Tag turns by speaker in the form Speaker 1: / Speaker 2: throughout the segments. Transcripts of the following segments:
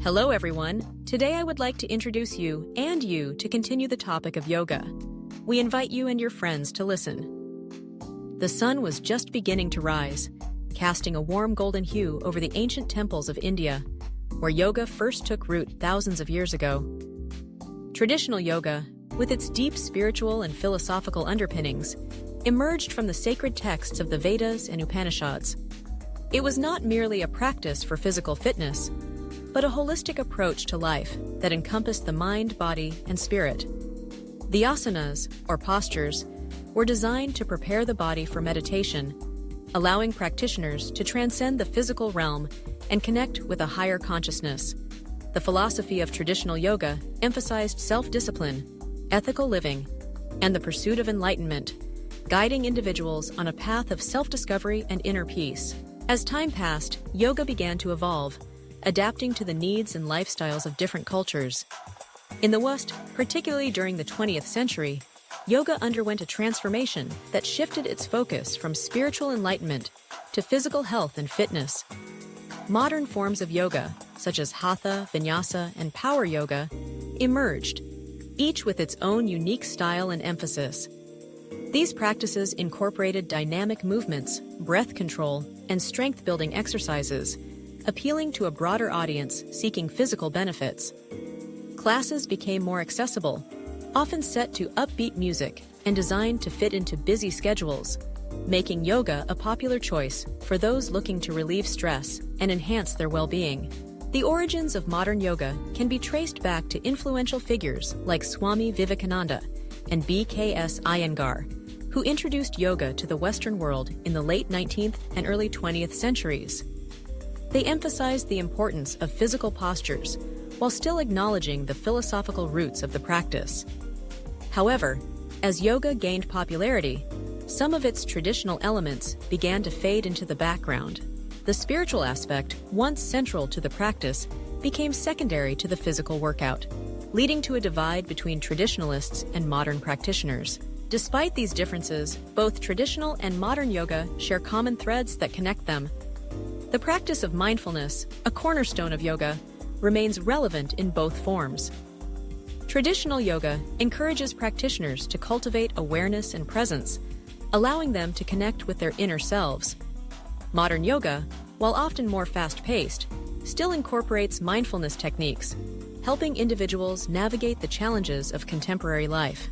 Speaker 1: Hello everyone. Today I would like to introduce you to continue the topic of yoga. We invite you and your friends to listen. The sun was just beginning to rise, casting a warm golden hue over the ancient temples of India, where yoga first took root thousands of years ago. Traditional yoga, with its deep spiritual and philosophical underpinnings, emerged from the sacred texts of the Vedas and Upanishads. It was not merely a practice for physical fitness, but a holistic approach to life that encompassed the mind, body, and spirit. The asanas, or postures, were designed to prepare the body for meditation, allowing practitioners to transcend the physical realm and connect with a higher consciousness. The philosophy of traditional yoga emphasized self-discipline, ethical living, and the pursuit of enlightenment, guiding individuals on a path of self-discovery and inner peace. As time passed, yoga began to evolve, adapting to the needs and lifestyles of different cultures. In the West, particularly during the 20th century, yoga underwent a transformation that shifted its focus from spiritual enlightenment to physical health and fitness. Modern forms of yoga, such as hatha, vinyasa, and power yoga, emerged, each with its own unique style and emphasis. These practices incorporated dynamic movements, breath control, and strength-building exercises, appealing to a broader audience seeking physical benefits. Classes became more accessible, often set to upbeat music and designed to fit into busy schedules, making yoga a popular choice for those looking to relieve stress and enhance their well-being. The origins of modern yoga can be traced back to influential figures like Swami Vivekananda and B.K.S. Iyengar, who introduced yoga to the Western world in the late 19th and early 20th centuries. They emphasized the importance of physical postures while still acknowledging the philosophical roots of the practice. However, as yoga gained popularity, some of its traditional elements began to fade into the background. The spiritual aspect, once central to the practice, became secondary to the physical workout, leading to a divide between traditionalists and modern practitioners. Despite these differences, both traditional and modern yoga share common threads that connect them. The practice of mindfulness, a cornerstone of yoga, remains relevant in both forms. Traditional yoga encourages practitioners to cultivate awareness and presence, allowing them to connect with their inner selves. Modern yoga, while often more fast-paced, still incorporates mindfulness techniques, helping individuals navigate the challenges of contemporary life.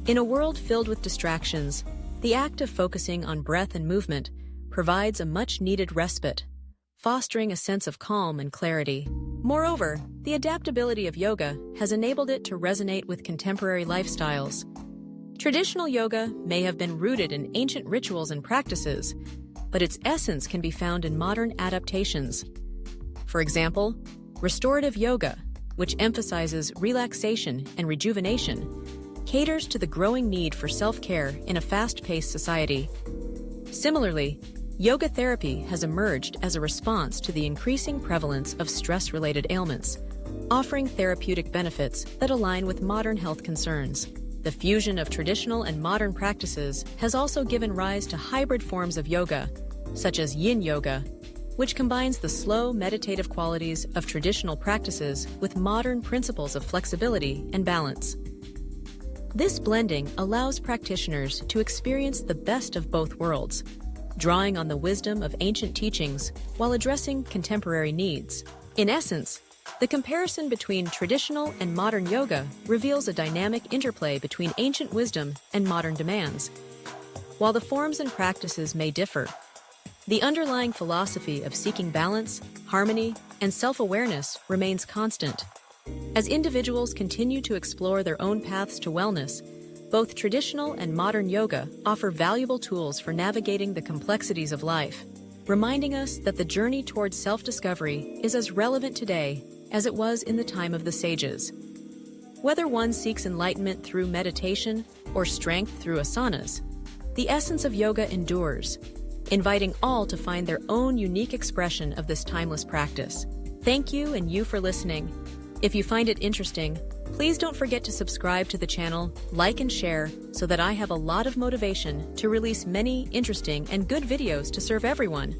Speaker 1: In a world filled with distractions, the act of focusing on breath and movement provides a much-needed respite, fostering a sense of calm and clarity. Moreover, the adaptability of yoga has enabled it to resonate with contemporary lifestyles. Traditional yoga may have been rooted in ancient rituals and practices, but its essence can be found in modern adaptations. For example, restorative yoga, which emphasizes relaxation and rejuvenation, caters to the growing need for self-care in a fast-paced society. Similarly, yoga therapy has emerged as a response to the increasing prevalence of stress-related ailments, offering therapeutic benefits that align with modern health concerns. The fusion of traditional and modern practices has also given rise to hybrid forms of yoga, such as yin yoga, which combines the slow, meditative qualities of traditional practices with modern principles of flexibility and balance. This blending allows practitioners to experience the best of both worlds, drawing on the wisdom of ancient teachings while addressing contemporary needs. In essence, the comparison between traditional and modern yoga reveals a dynamic interplay between ancient wisdom and modern demands. While the forms and practices may differ, the underlying philosophy of seeking balance, harmony, and self-awareness remains constant. As individuals continue to explore their own paths to wellness, both traditional and modern yoga offer valuable tools for navigating the complexities of life, reminding us that the journey towards self-discovery is as relevant today as it was in the time of the sages. Whether one seeks enlightenment through meditation or strength through asanas, the essence of yoga endures, inviting all to find their own unique expression of this timeless practice. Thank you for listening. If you find it interesting, please don't forget to subscribe to the channel, like and share, so that I have a lot of motivation to release many interesting and good videos to serve everyone.